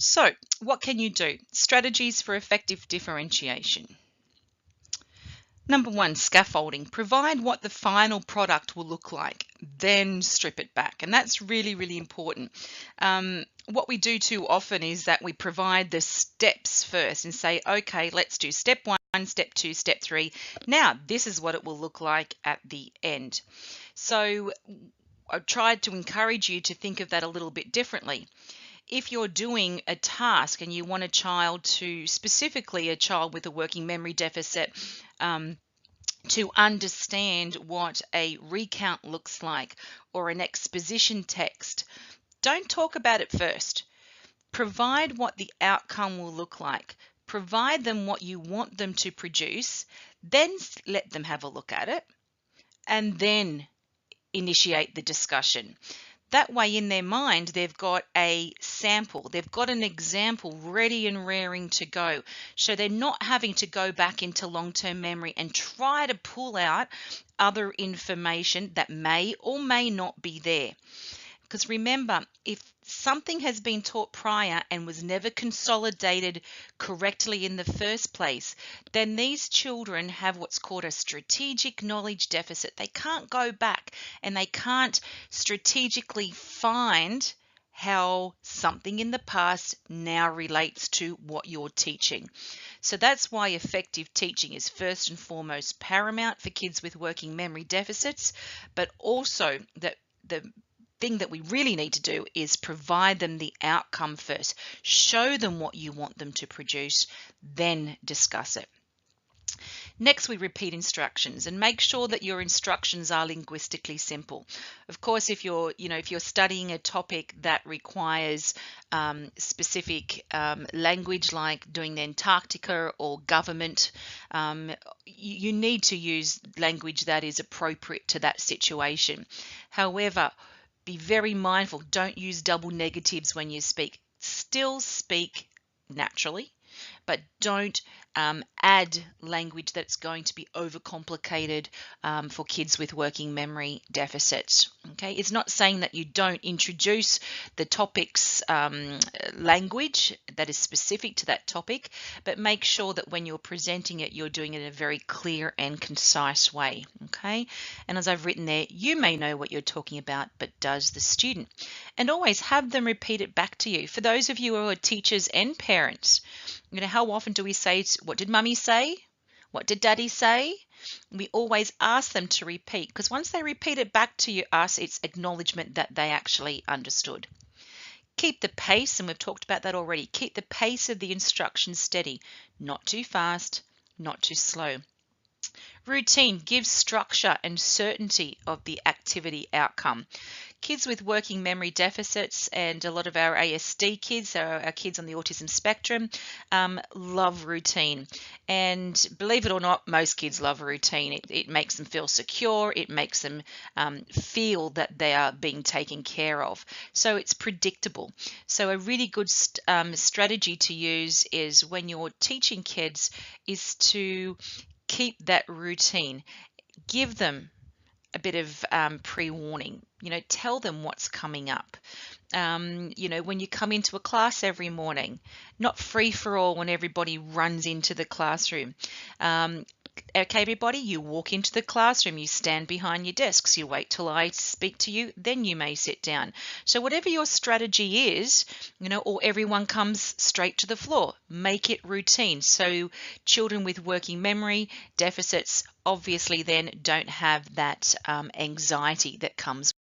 So, what can you do? Strategies for effective differentiation. Number one, scaffolding. Provide what the final product will look like, then strip it back. And that's really, really important. What we do too often is that we provide the steps first and say, okay, let's do step one, step two, step three. Now, this is what it will look like at the end. So I tried to encourage you to think of that a little bit differently. If you're doing a task and you want a child to, specifically a child with a working memory deficit, to understand what a recount looks like or an exposition text, don't talk about it first. Provide what the outcome will look like. Provide them what you want them to produce, then let them have a look at it, and then initiate the discussion. That way, in their mind, they've got a sample, they've got an example ready and raring to go. So they're not having to go back into long-term memory and try to pull out other information that may or may not be there. Because remember, if something has been taught prior and was never consolidated correctly in the first place, then these children have what's called a strategic knowledge deficit. They can't go back and they can't strategically find how something in the past now relates to what you're teaching. So that's why effective teaching is first and foremost paramount for kids with working memory deficits, but also that the thing that we really need to do is provide them the outcome first. Show them what you want them to produce, then discuss it. Next, we repeat instructions and make sure that your instructions are linguistically simple. Of course, if you're studying a topic that requires specific language, like doing the Antarctica or government, you need to use language that is appropriate to that situation. However, be very mindful. Don't use double negatives when you speak. Still speak naturally, but don't add language that's going to be overcomplicated for kids with working memory deficits. Okay, it's not saying that you don't introduce the topic's language that is specific to that topic, but make sure that when you're presenting it, you're doing it in a very clear and concise way. Okay, and as I've written there, you may know what you're talking about, but does the student? And always have them repeat it back to you. For those of you who are teachers and parents, how often do we say, what did mummy say? What did daddy say? We always ask them to repeat, because once they repeat it back to us, it's acknowledgement that they actually understood. Keep the pace, and we've talked about that already. Keep the pace of the instructions steady, not too fast, not too slow. Routine gives structure and certainty of the activity outcome. Kids with working memory deficits and a lot of our ASD kids, our kids on the autism spectrum, love routine. And believe it or not, most kids love routine. It makes them feel secure. It makes them feel that they are being taken care of. So it's predictable. So a really good strategy to use is when you're teaching kids is to keep that routine. Give them a bit of pre-warning. Tell them what's coming up. When you come into a class every morning, not free for all when everybody runs into the classroom. Okay, everybody, you walk into the classroom, you stand behind your desks, you wait till I speak to you, then you may sit down. So whatever your strategy is, or everyone comes straight to the floor, make it routine. So children with working memory deficits obviously then don't have that anxiety that comes